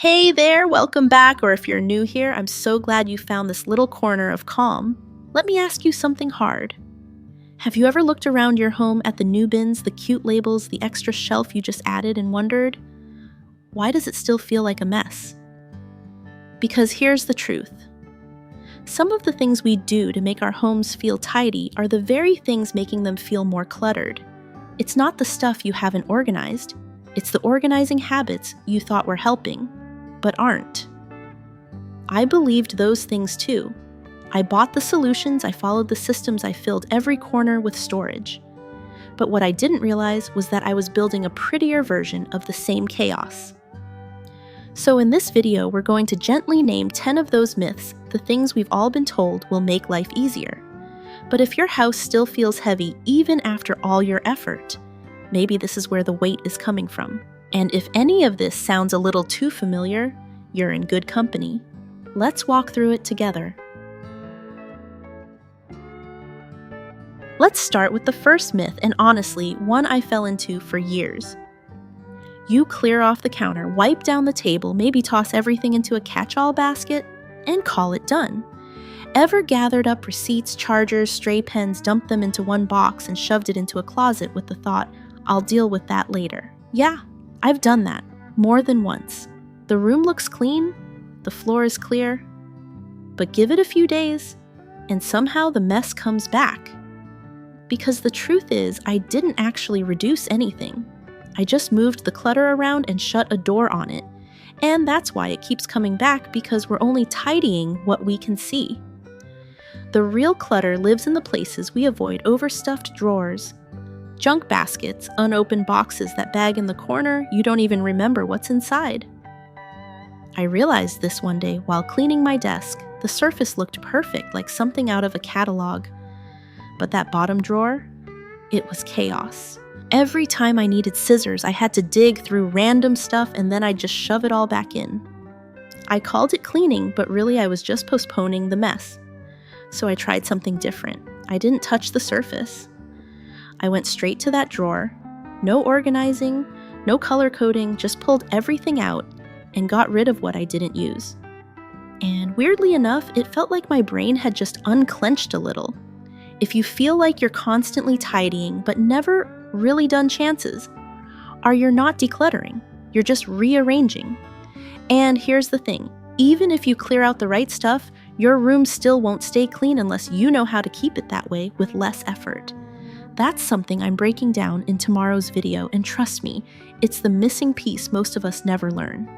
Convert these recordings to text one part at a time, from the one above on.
Hey there, welcome back, or if you're new here, I'm so glad you found this little corner of calm. Let me ask you something hard. Have you ever looked around your home at the new bins, the cute labels, the extra shelf you just added and wondered, why does it still feel like a mess? Because here's the truth. Some of the things we do to make our homes feel tidy are the very things making them feel more cluttered. It's not the stuff you haven't organized, it's the organizing habits you thought were helping, but aren't. I believed those things too. I bought the solutions, I followed the systems, I filled every corner with storage. But what I didn't realize was that I was building a prettier version of the same chaos. So in this video, we're going to gently name 10 of those myths, the things we've all been told will make life easier. But if your house still feels heavy even after all your effort, maybe this is where the weight is coming from. And if any of this sounds a little too familiar, you're in good company. Let's walk through it together. Let's start with the first myth, and honestly, one I fell into for years. You clear off the counter, wipe down the table, maybe toss everything into a catch-all basket, and call it done. Ever gathered up receipts, chargers, stray pens, dumped them into one box, and shoved it into a closet with the thought, I'll deal with that later? Yeah, I've done that, more than once. The room looks clean, the floor is clear, but give it a few days, and somehow the mess comes back. Because the truth is, I didn't actually reduce anything. I just moved the clutter around and shut a door on it. And that's why it keeps coming back, because we're only tidying what we can see. The real clutter lives in the places we avoid: overstuffed drawers, junk baskets, unopened boxes that bag in the corner you don't even remember what's inside. I realized this one day while cleaning my desk. The surface looked perfect, like something out of a catalog. But that bottom drawer, it was chaos. Every time I needed scissors, I had to dig through random stuff and then I'd just shove it all back in. I called it cleaning, but really I was just postponing the mess. So I tried something different. I didn't touch the surface. I went straight to that drawer. No organizing, no color coding, just pulled everything out and got rid of what I didn't use. And weirdly enough, it felt like my brain had just unclenched a little. If you feel like you're constantly tidying but never really done chances, or you're not decluttering, you're just rearranging. And here's the thing, even if you clear out the right stuff, your room still won't stay clean unless you know how to keep it that way with less effort. That's something I'm breaking down in tomorrow's video, and trust me, it's the missing piece most of us never learn.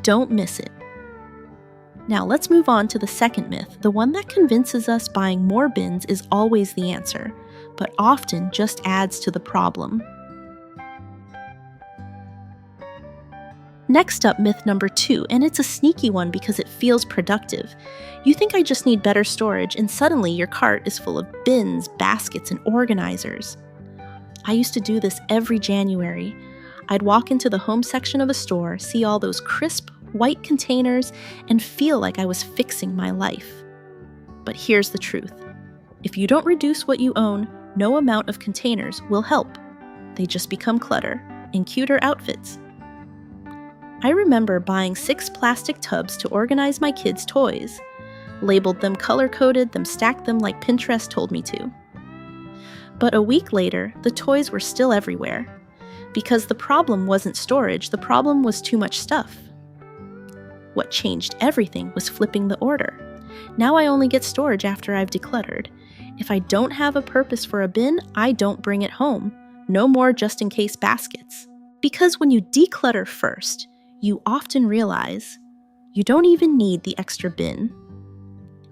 Don't miss it. Now let's move on to the second myth, the one that convinces us buying more bins is always the answer, but often just adds to the problem. Next up, myth number 2, and it's a sneaky one because it feels productive. You think I just need better storage, and suddenly your cart is full of bins, baskets, and organizers. I used to do this every January. I'd walk into the home section of a store, see all those crisp, white containers, and feel like I was fixing my life. But here's the truth. If you don't reduce what you own, no amount of containers will help. They just become clutter in cuter outfits. I remember buying 6 plastic tubs to organize my kids' toys. Labeled them, color-coded them, stacked them like Pinterest told me to. But a week later, the toys were still everywhere. Because the problem wasn't storage, the problem was too much stuff. What changed everything was flipping the order. Now I only get storage after I've decluttered. If I don't have a purpose for a bin, I don't bring it home. No more just-in-case baskets. Because when you declutter first, you often realize you don't even need the extra bin.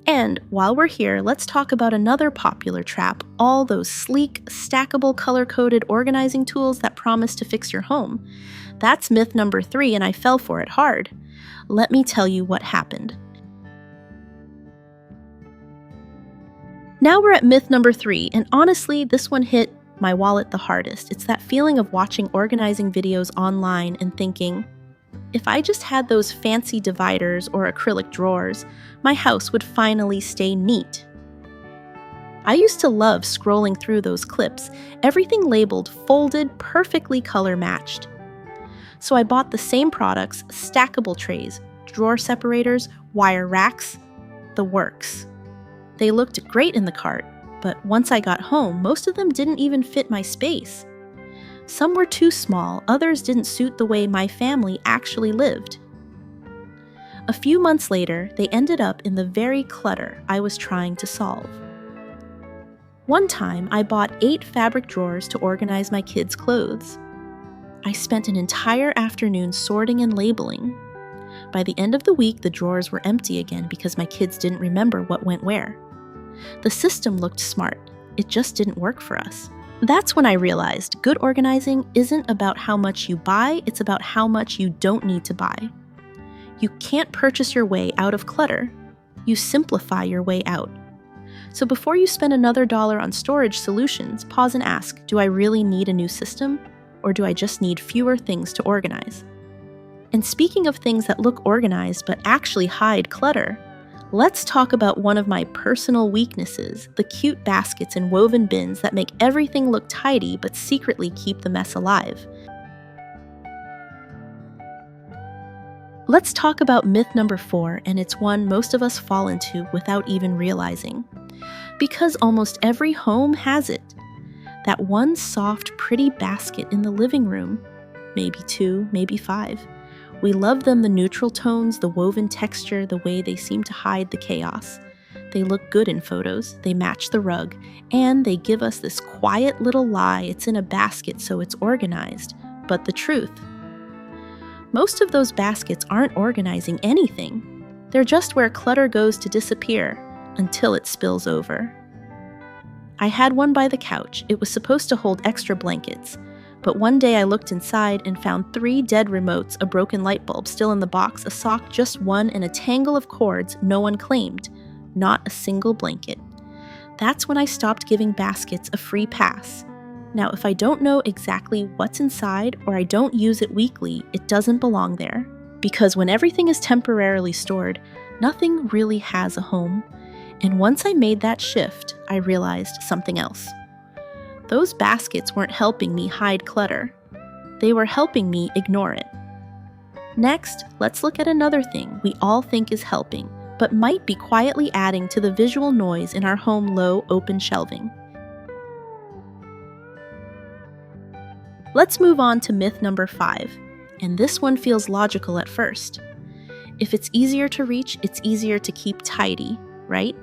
And while we're here, let's talk about another popular trap, all those sleek, stackable, color-coded organizing tools that promise to fix your home. That's myth number 3, and I fell for it hard. Let me tell you what happened. Now we're at myth number 3, and honestly, this one hit my wallet the hardest. It's that feeling of watching organizing videos online and thinking, if I just had those fancy dividers or acrylic drawers, my house would finally stay neat. I used to love scrolling through those clips, everything labeled, folded, perfectly color matched. So I bought the same products, stackable trays, drawer separators, wire racks, the works. They looked great in the cart, but once I got home, most of them didn't even fit my space. Some were too small, others didn't suit the way my family actually lived. A few months later, they ended up in the very clutter I was trying to solve. One time, I bought 8 fabric drawers to organize my kids' clothes. I spent an entire afternoon sorting and labeling. By the end of the week, the drawers were empty again because my kids didn't remember what went where. The system looked smart, it just didn't work for us. That's when I realized good organizing isn't about how much you buy, it's about how much you don't need to buy. You can't purchase your way out of clutter. You simplify your way out. So before you spend another dollar on storage solutions, pause and ask, do I really need a new system? Or do I just need fewer things to organize? And speaking of things that look organized but actually hide clutter, let's talk about one of my personal weaknesses, the cute baskets and woven bins that make everything look tidy but secretly keep the mess alive. Let's talk about myth number 4, and it's one most of us fall into without even realizing. Because almost every home has it. That one soft, pretty basket in the living room. Maybe 2, maybe 5. We love them, the neutral tones, the woven texture, the way they seem to hide the chaos. They look good in photos, they match the rug, and they give us this quiet little lie it's in a basket so it's organized. But the truth, most of those baskets aren't organizing anything. They're just where clutter goes to disappear until it spills over. I had one by the couch. It was supposed to hold extra blankets. But one day I looked inside and found 3 dead remotes, a broken light bulb still in the box, a sock, just one, and a tangle of cords no one claimed. Not a single blanket. That's when I stopped giving baskets a free pass. Now, if I don't know exactly what's inside or I don't use it weekly, it doesn't belong there. Because when everything is temporarily stored, nothing really has a home. And once I made that shift, I realized something else. Those baskets weren't helping me hide clutter. They were helping me ignore it. Next, let's look at another thing we all think is helping, but might be quietly adding to the visual noise in our home: low, open shelving. Let's move on to myth number 5, and this one feels logical at first. If it's easier to reach, it's easier to keep tidy, right?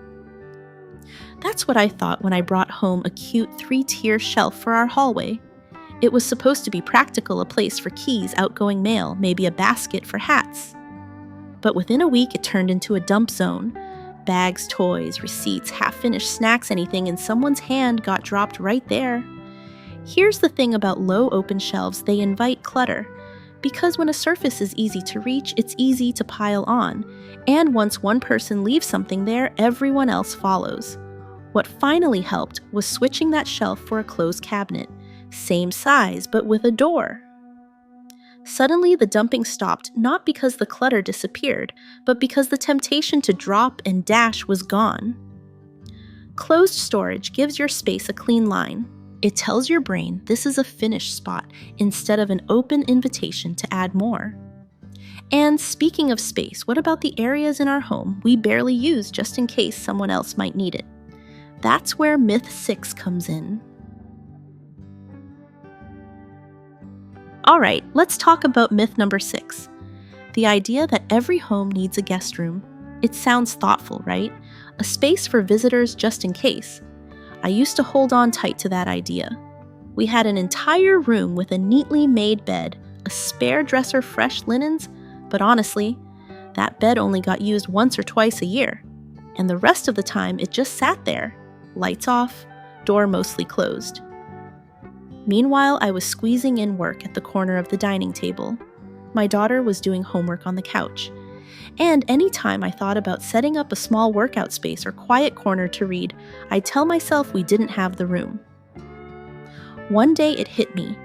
That's what I thought when I brought home a cute 3-tier shelf for our hallway. It was supposed to be practical, a place for keys, outgoing mail, maybe a basket for hats. But within a week, it turned into a dump zone. Bags, toys, receipts, half-finished snacks, anything in someone's hand got dropped right there. Here's the thing about low open shelves, they invite clutter. Because when a surface is easy to reach, it's easy to pile on. And once one person leaves something there, everyone else follows. What finally helped was switching that shelf for a closed cabinet. Same size, but with a door. Suddenly, the dumping stopped, not because the clutter disappeared, but because the temptation to drop and dash was gone. Closed storage gives your space a clean line. It tells your brain this is a finished spot instead of an open invitation to add more. And speaking of space, what about the areas in our home we barely use just in case someone else might need it? That's where myth 6 comes in. Alright, let's talk about myth number 6. The idea that every home needs a guest room. It sounds thoughtful, right? A space for visitors just in case. I used to hold on tight to that idea. We had an entire room with a neatly made bed, a spare dresser, fresh linens, but honestly, that bed only got used once or twice a year. And the rest of the time, it just sat there, lights off, door mostly closed. Meanwhile, I was squeezing in work at the corner of the dining table. My daughter was doing homework on the couch. And anytime I thought about setting up a small workout space or quiet corner to read, I'd tell myself we didn't have the room. One day it hit me.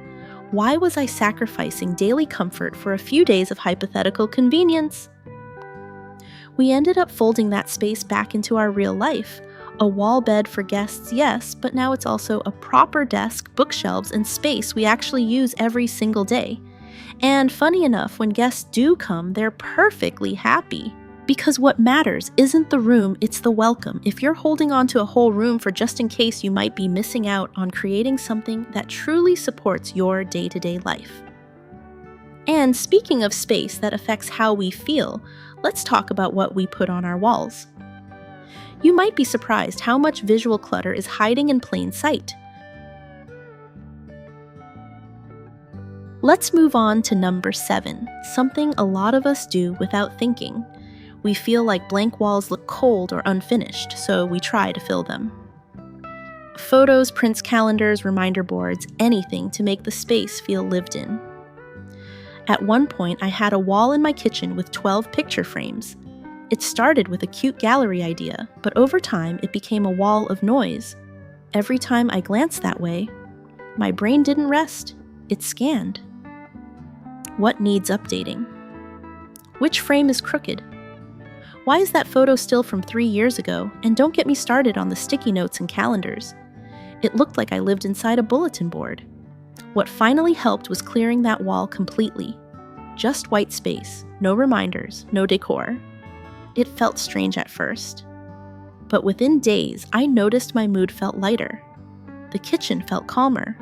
Why was I sacrificing daily comfort for a few days of hypothetical convenience? We ended up folding that space back into our real life. A wall bed for guests, yes, but now it's also a proper desk, bookshelves, and space we actually use every single day. And funny enough, when guests do come, they're perfectly happy. Because what matters isn't the room, it's the welcome. If you're holding on to a whole room for just in case, you might be missing out on creating something that truly supports your day-to-day life. And speaking of space that affects how we feel, let's talk about what we put on our walls. You might be surprised how much visual clutter is hiding in plain sight. Let's move on to number 7, something a lot of us do without thinking. We feel like blank walls look cold or unfinished, so we try to fill them. Photos, prints, calendars, reminder boards, anything to make the space feel lived in. At one point, I had a wall in my kitchen with 12 picture frames. It started with a cute gallery idea, but over time it became a wall of noise. Every time I glanced that way, my brain didn't rest. It scanned. What needs updating? Which frame is crooked? Why is that photo still from 3 years ago? And don't get me started on the sticky notes and calendars. It looked like I lived inside a bulletin board. What finally helped was clearing that wall completely. Just white space, no reminders, no decor. It felt strange at first. But within days, I noticed my mood felt lighter. The kitchen felt calmer.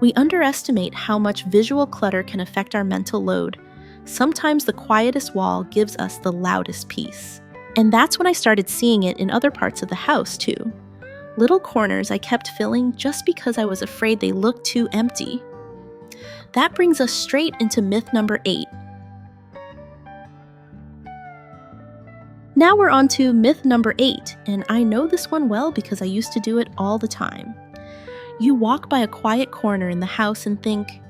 We underestimate how much visual clutter can affect our mental load. Sometimes the quietest wall gives us the loudest peace. And that's when I started seeing it in other parts of the house too. Little corners I kept filling just because I was afraid they looked too empty. That brings us straight into myth number 8. Now we're on to myth number 8, and I know this one well because I used to do it all the time. You walk by a quiet corner in the house and think,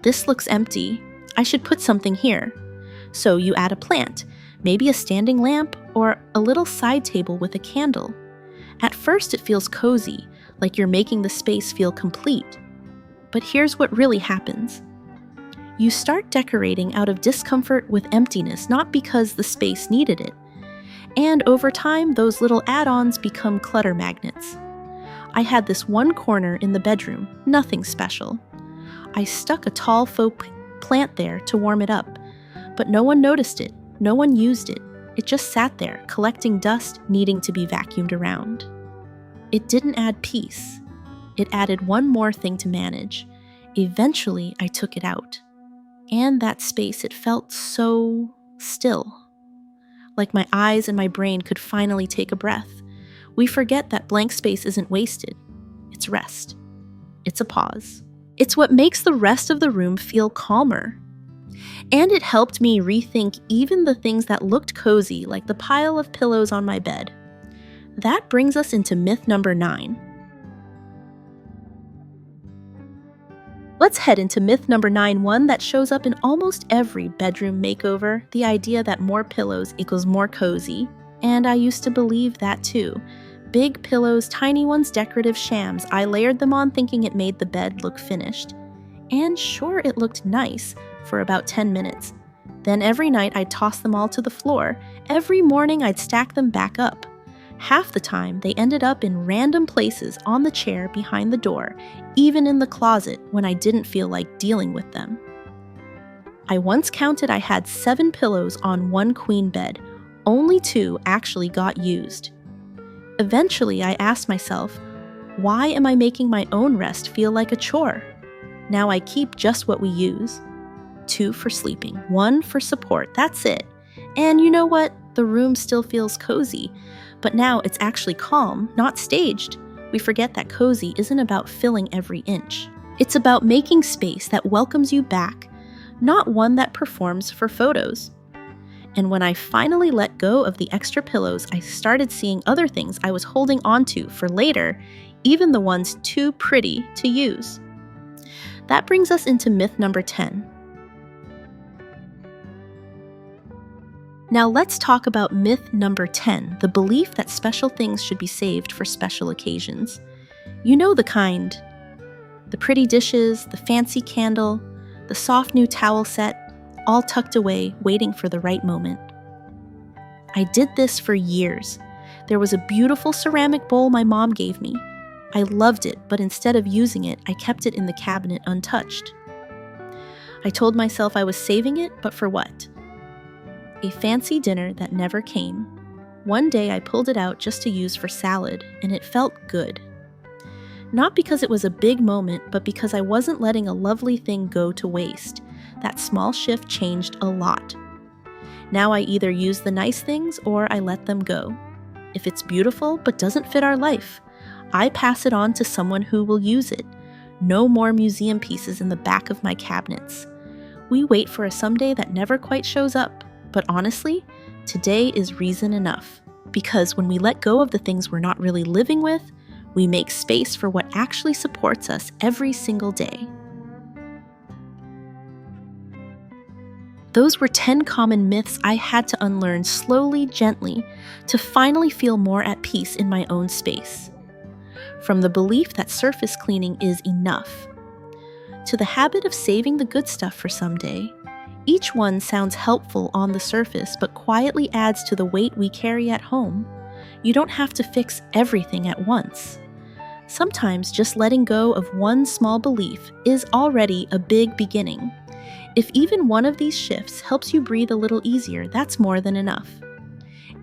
"This looks empty. I should put something here." So you add a plant, maybe a standing lamp, or a little side table with a candle. At first it feels cozy, like you're making the space feel complete. But here's what really happens. You start decorating out of discomfort with emptiness, not because the space needed it. And over time, those little add-ons become clutter magnets. I had this one corner in the bedroom, nothing special. I stuck a tall faux plant there to warm it up, but no one noticed it, no one used it. It just sat there, collecting dust, needing to be vacuumed around. It didn't add peace. It added one more thing to manage. Eventually, I took it out. And that space, it felt so still. Like my eyes and my brain could finally take a breath. We forget that blank space isn't wasted. It's rest. It's a pause. It's what makes the rest of the room feel calmer. And it helped me rethink even the things that looked cozy, like the pile of pillows on my bed. That brings us into myth number 9. Let's head into myth number 9, one that shows up in almost every bedroom makeover, the idea that more pillows equals more cozy. And I used to believe that too. Big pillows, tiny ones, decorative shams. I layered them on thinking it made the bed look finished. And sure, it looked nice for about 10 minutes. Then every night I'd toss them all to the floor. Every morning I'd stack them back up. Half the time they ended up in random places on the chair behind the door, even in the closet when I didn't feel like dealing with them. I once counted I had 7 pillows on one queen bed. Only 2 actually got used. Eventually, I asked myself, why am I making my own rest feel like a chore? Now I keep just what we use. 2 for sleeping, 1 for support, that's it. And you know what? The room still feels cozy, but now it's actually calm, not staged. We forget that cozy isn't about filling every inch. It's about making space that welcomes you back, not one that performs for photos. And when I finally let go of the extra pillows, I started seeing other things I was holding onto for later, even the ones too pretty to use. That brings us into myth number 10. Now let's talk about myth number 10, the belief that special things should be saved for special occasions. You know the kind. The pretty dishes, the fancy candle, the soft new towel set, all tucked away, waiting for the right moment. I did this for years. There was a beautiful ceramic bowl my mom gave me. I loved it, but instead of using it, I kept it in the cabinet untouched. I told myself I was saving it, but for what? A fancy dinner that never came. One day I pulled it out just to use for salad, and it felt good. Not because it was a big moment, but because I wasn't letting a lovely thing go to waste. That small shift changed a lot. Now I either use the nice things or I let them go. If it's beautiful but doesn't fit our life, I pass it on to someone who will use it. No more museum pieces in the back of my cabinets. We wait for a someday that never quite shows up, but honestly, today is reason enough. Because when we let go of the things we're not really living with, we make space for what actually supports us every single day. Those were 10 common myths I had to unlearn slowly, gently, to finally feel more at peace in my own space. From the belief that surface cleaning is enough, to the habit of saving the good stuff for someday. Each one sounds helpful on the surface, but quietly adds to the weight we carry at home. You don't have to fix everything at once. Sometimes just letting go of one small belief is already a big beginning. If even one of these shifts helps you breathe a little easier, that's more than enough.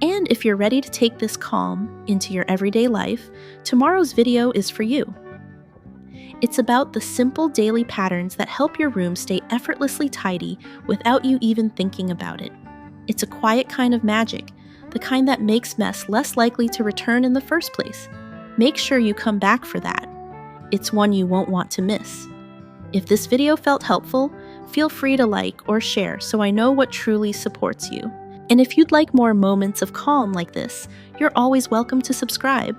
And if you're ready to take this calm into your everyday life, tomorrow's video is for you. It's about the simple daily patterns that help your room stay effortlessly tidy without you even thinking about it. It's a quiet kind of magic, the kind that makes mess less likely to return in the first place. Make sure you come back for that. It's one you won't want to miss. If this video felt helpful, feel free to like or share so I know what truly supports you. And if you'd like more moments of calm like this, you're always welcome to subscribe.